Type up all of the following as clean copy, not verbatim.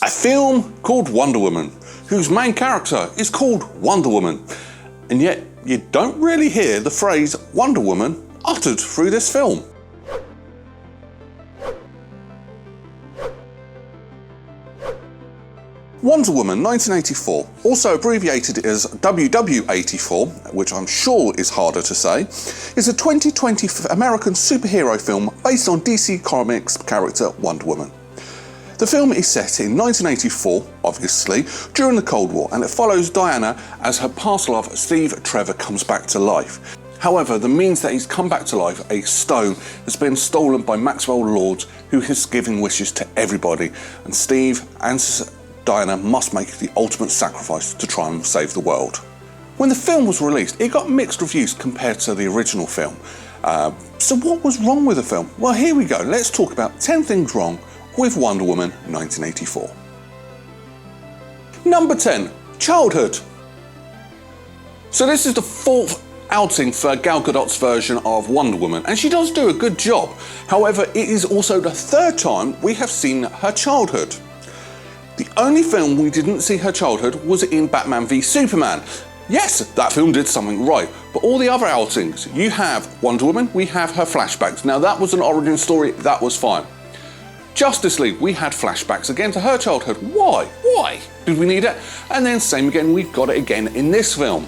A film called Wonder Woman, whose main character is called Wonder Woman, and yet you don't really hear the phrase Wonder Woman uttered through this film. Wonder Woman 1984, also abbreviated as WW84, which I'm sure is harder to say, is a 2020 American superhero film based on DC Comics character Wonder Woman. The film is set in 1984, obviously, during the Cold War, and it follows Diana as her past love, Steve Trevor, comes back to life. However, the means that he's come back to life, a stone, has been stolen by Maxwell Lord, who is giving wishes to everybody, and Steve and Diana must make the ultimate sacrifice to try and save the world. When the film was released, it got mixed reviews compared to the original film. So what was wrong with the film? Well, here we go. Let's talk about 10 things wrong with Wonder Woman 1984. Number 10, childhood. So this is the fourth outing for Gal Gadot's version of Wonder Woman, and she does do a good job. However, it is also the third time we have seen her childhood. The only film we didn't see her childhood was in Batman v Superman. Yes, that film did something right, but all the other outings, you have Wonder Woman, we have her flashbacks. Now that was an origin story, that was fine. Justice League, we had flashbacks again to her childhood. Why? Why did we need it? And then same again, we've got it again in this film.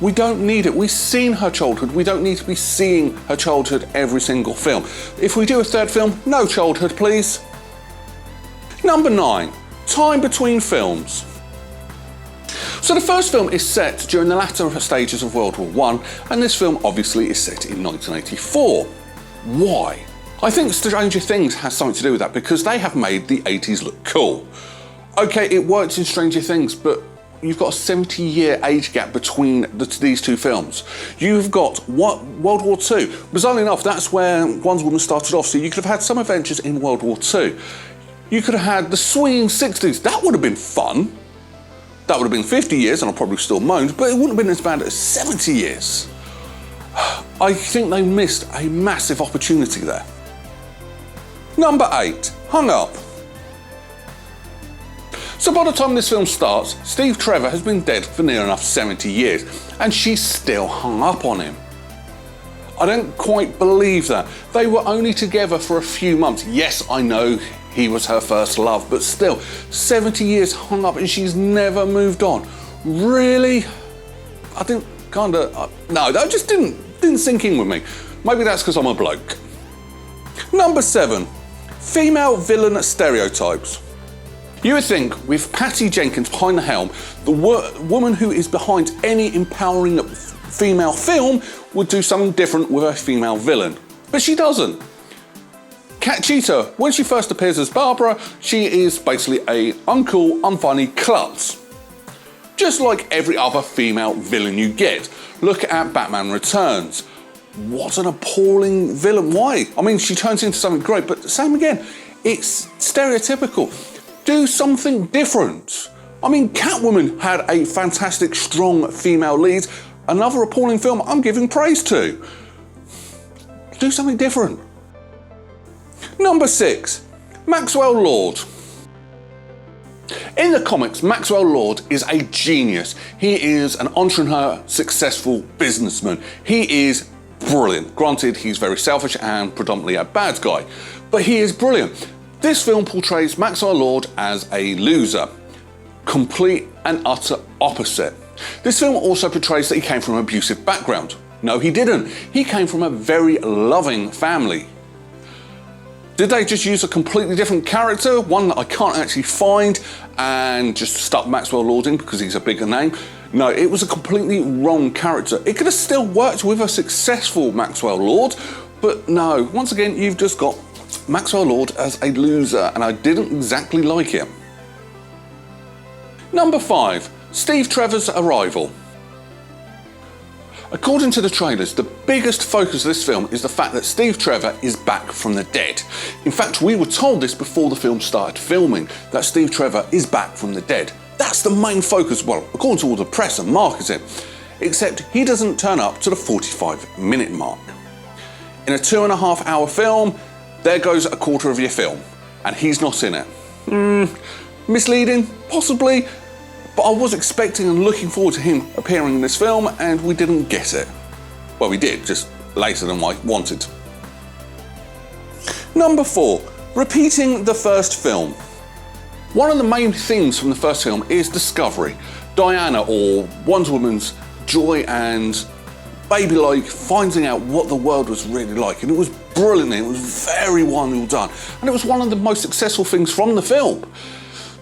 We don't need it. We've seen her childhood. We don't need to be seeing her childhood every single film. If we do a third film, no childhood, please. Number 9, time between films. So the first film is set during the latter stages of World War I, and this film obviously is set in 1984. Why? I think Stranger Things has something to do with that because they have made the 80s look cool. Okay, it worked in Stranger Things, but you've got a 70-year age gap between these two films. You've got World War II. Bizarrely enough, that's where Wonder Woman started off, so you could have had some adventures in World War II. You could have had the swinging 60s. That would have been fun. That would have been 50 years, and I probably still moaned, but it wouldn't have been as bad as 70 years. I think they missed a massive opportunity there. Number 8, hung up. So by the time this film starts, Steve Trevor has been dead for near enough 70 years, and she's still hung up on him. I don't quite believe that. They were only together for a few months. Yes, I know he was her first love, but still, 70 years hung up and she's never moved on. Really? I didn't no, that just didn't sink in with me. Maybe that's because I'm a bloke. Number 7, female villain stereotypes. You would think with Patty Jenkins behind the helm, the woman who is behind any empowering female film would do something different with a female villain, but she doesn't. Cheetah, when she first appears as Barbara, she is basically a uncool, unfunny klutz. Just like every other female villain you get. Look at Batman Returns. What an appalling villain. Why? I mean, she turns into something great, but same again, it's stereotypical. Do something different. I mean, Catwoman had a fantastic, strong female lead. Another appalling film I'm giving praise to. Do something different. Number 6, Maxwell Lord. In the comics, Maxwell Lord is a genius. He is an entrepreneur, successful businessman. He is brilliant. Granted, he's very selfish and predominantly a bad guy, but he is brilliant. This film portrays Maxwell Lord as a loser, complete and utter opposite. This film also portrays that he came from an abusive background. No, he didn't. He came from a very loving family. Did they just use a completely different character, one that I can't actually find, and just stuck Maxwell Lord in because he's a bigger name? No, it was a completely wrong character. It could have still worked with a successful Maxwell Lord, but no, once again, you've just got Maxwell Lord as a loser, and I didn't exactly like him. Number 5, Steve Trevor's arrival. According to the trailers, the biggest focus of this film is the fact that Steve Trevor is back from the dead. In fact, we were told this before the film started filming, that Steve Trevor is back from the dead. That's the main focus, well, according to all the press and marketing. Except he doesn't turn up to the 45-minute mark. In a 2.5-hour film, there goes a quarter of your film, and he's not in it. Misleading? Possibly. But I was expecting and looking forward to him appearing in this film, and we didn't get it. Well, we did, just later than I wanted. Number 4, repeating the first film. One of the main themes from the first film is discovery. Diana, or Wonder Woman's joy and baby-like finding out what the world was really like. And it was brilliant, it was very well done. And it was one of the most successful things from the film.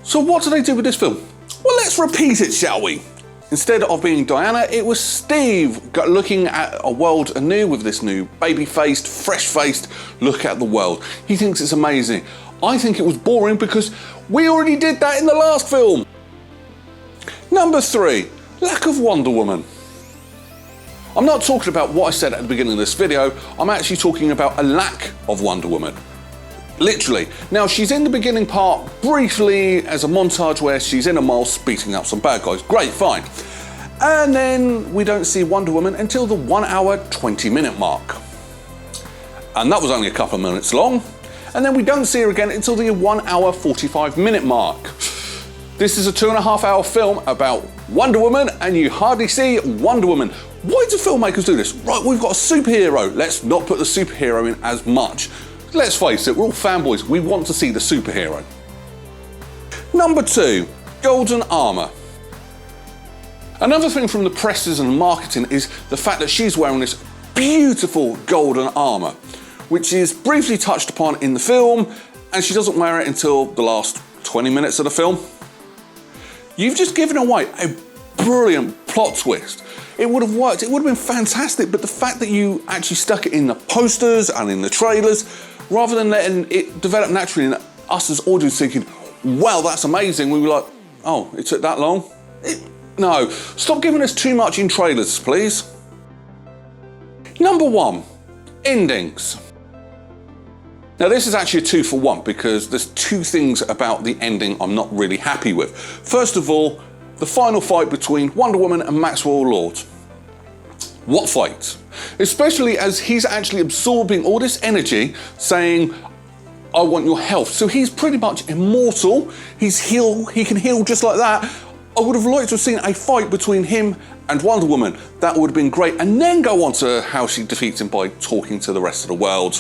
So what do they do with this film? Well, let's repeat it, shall we? Instead of being Diana, it was Steve looking at a world anew with this new baby-faced, fresh-faced look at the world. He thinks it's amazing. I think it was boring because we already did that in the last film. Number 3, lack of Wonder Woman. I'm not talking about what I said at the beginning of this video, I'm actually talking about a lack of Wonder Woman. Literally. Now, she's in the beginning part briefly as a montage where she's in a mall beating up some bad guys. Great, fine. And then we don't see Wonder Woman until the 1 hour, 20-minute mark. And that was only a couple of minutes long. And then we don't see her again until the 1 hour, 45-minute mark. This is a 2.5 hour film about Wonder Woman, and you hardly see Wonder Woman. Why do filmmakers do this? Right, we've got a superhero. Let's not put the superhero in as much. Let's face it, we're all fanboys. We want to see the superhero. Number 2, golden armour. Another thing from the presses and marketing is the fact that she's wearing this beautiful golden armour, which is briefly touched upon in the film, and she doesn't wear it until the last 20 minutes of the film. You've just given away a brilliant plot twist. It would have worked, it would have been fantastic, but the fact that you actually stuck it in the posters and in the trailers, rather than letting it develop naturally and us as audience thinking, wow, that's amazing, we were like, oh, it took that long? No, stop giving us too much in trailers, please. Number 1, endings. Now this is actually a 2 for 1 because there's 2 things about the ending I'm not really happy with. First of all, the final fight between Wonder Woman and Maxwell Lord. What fight? Especially as he's actually absorbing all this energy saying, I want your health. So he's pretty much immortal, he can heal just like that. I would have liked to have seen a fight between him and Wonder Woman. That would have been great. And then go on to how she defeats him by talking to the rest of the world.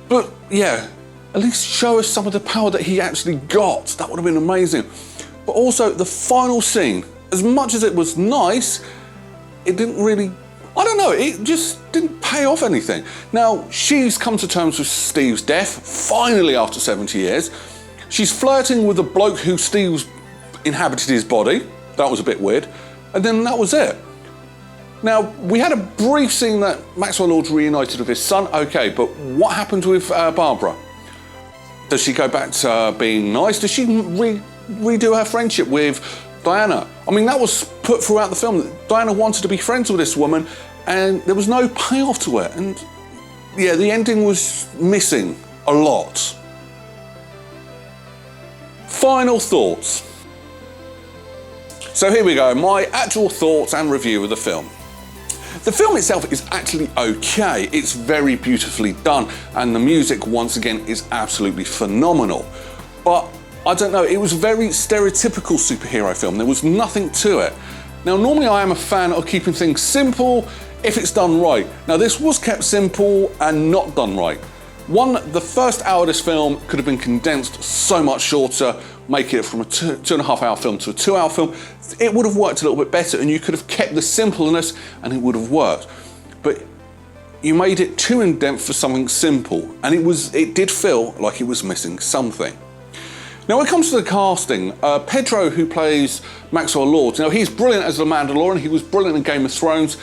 But yeah, at least show us some of the power that he actually got. That would have been amazing. But also the final scene, as much as it was nice, it didn't really, I don't know, it just didn't pay off anything. Now, she's come to terms with Steve's death, finally after 70 years. She's flirting with the bloke who Steve's inhabited his body. That was a bit weird. And then that was it. Now, we had a brief scene that Maxwell Lord reunited with his son, okay, but what happened with Barbara? Does she go back to being nice? Does she redo her friendship with Diana? I mean, that was put throughout the film, that Diana wanted to be friends with this woman, and there was no payoff to it. And yeah, the ending was missing a lot. Final thoughts. So here we go, my actual thoughts and review of the film. The film itself is actually okay. It's very beautifully done, and the music, once again, is absolutely phenomenal. But I don't know, it was a very stereotypical superhero film. There was nothing to it. Now, normally I am a fan of keeping things simple if it's done right. Now, this was kept simple and not done right. The first hour of this film could have been condensed so much shorter, making it from a 2.5 hour film to a 2 hour film. It would have worked a little bit better, and you could have kept the simpleness and it would have worked. But you made it too in-depth for something simple, and it did feel like it was missing something. Now, when it comes to the casting, Pedro, who plays Maxwell Lord, he's brilliant as the Mandalorian, he was brilliant in Game of Thrones.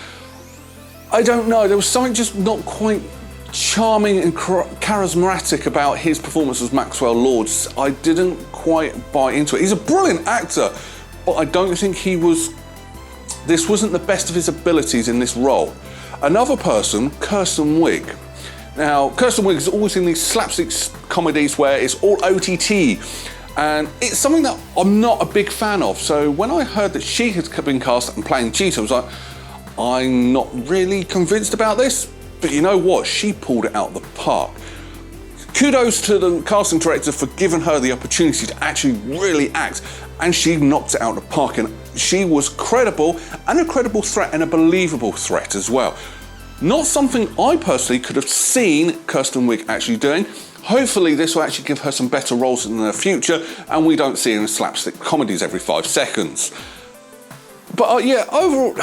I don't know, there was something just not quite charming and charismatic about his performance as Maxwell Lord. I didn't quite buy into it. He's a brilliant actor, but I don't think this wasn't the best of his abilities in this role. Another person, Kristen Wiig. Now, Kristen Wiig is always in these slapstick comedies where it's all OTT, and it's something that I'm not a big fan of. So when I heard that she had been cast and playing Cheetah, I was like, I'm not really convinced about this. But you know what? She pulled it out of the park. Kudos to the casting director for giving her the opportunity to actually really act, and she knocked it out of the park, and she was credible, and a credible threat, and a believable threat as well. Not something I personally could have seen Kristen Wiig actually doing. Hopefully this will actually give her some better roles in the future, and we don't see her in slapstick comedies every 5 seconds. But yeah, overall,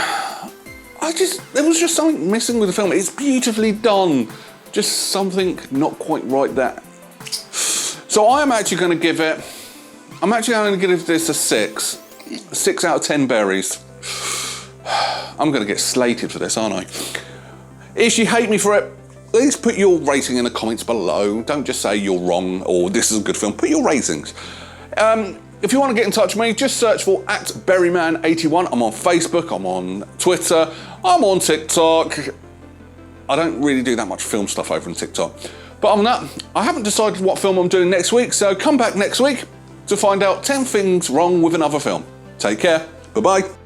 there was just something missing with the film. It's beautifully done, just something not quite right there. So I'm actually going to give this a 6. 6 out of 10 berries. I'm going to get slated for this, aren't I? If you hate me for it, please put your rating in the comments below. Don't just say you're wrong or this is a good film. Put your ratings. If you want to get in touch with me, just search for @Berryman81. I'm on Facebook, I'm on Twitter, I'm on TikTok. I don't really do that much film stuff over on TikTok. But other than that, I haven't decided what film I'm doing next week, so come back next week to find out 10 things wrong with another film. Take care. Bye-bye.